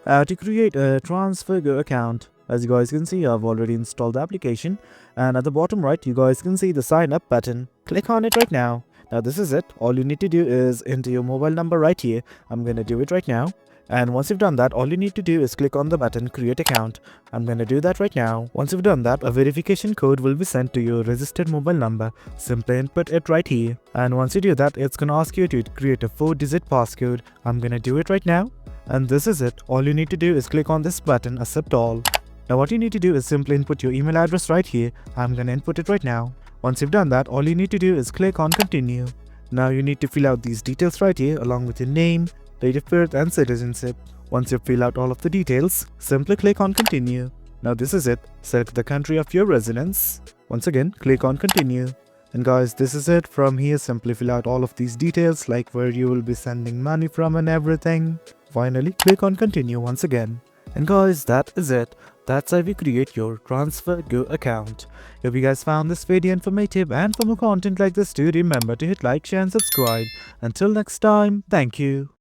To create a TransferGo account, as you guys can see, I've already installed the application, and at the bottom right, you guys can see the sign up button. Click on it right now. Now this is it. All you need to do is enter your mobile number right here. I'm gonna do it right now. And once you've done that, all you need to do is click on the button create account. I'm gonna do that right now. Once you've done that, a verification code will be sent to your registered mobile number. Simply input it right here. And once you do that, it's gonna ask you to create a 4-digit passcode. I'm gonna do it right now. And this is it. All you need to do is click on this button, accept all. Now what you need to do is simply input your email address right here. I'm gonna input it right now. Once you've done that, all you need to do is click on continue. Now you need to fill out these details right here along with your name, date of birth and citizenship. Once you fill out all of the details, simply click on continue. Now this is it. Select the country of your residence. Once again, click on continue. And guys, this is it. From here, simply fill out all of these details like where you will be sending money from and everything. Finally, click on continue once again. And guys, that is it. That's how you create your TransferGo account. If you guys found this video informative and for more content like this, do remember to hit like, share and subscribe. Until next time, thank you.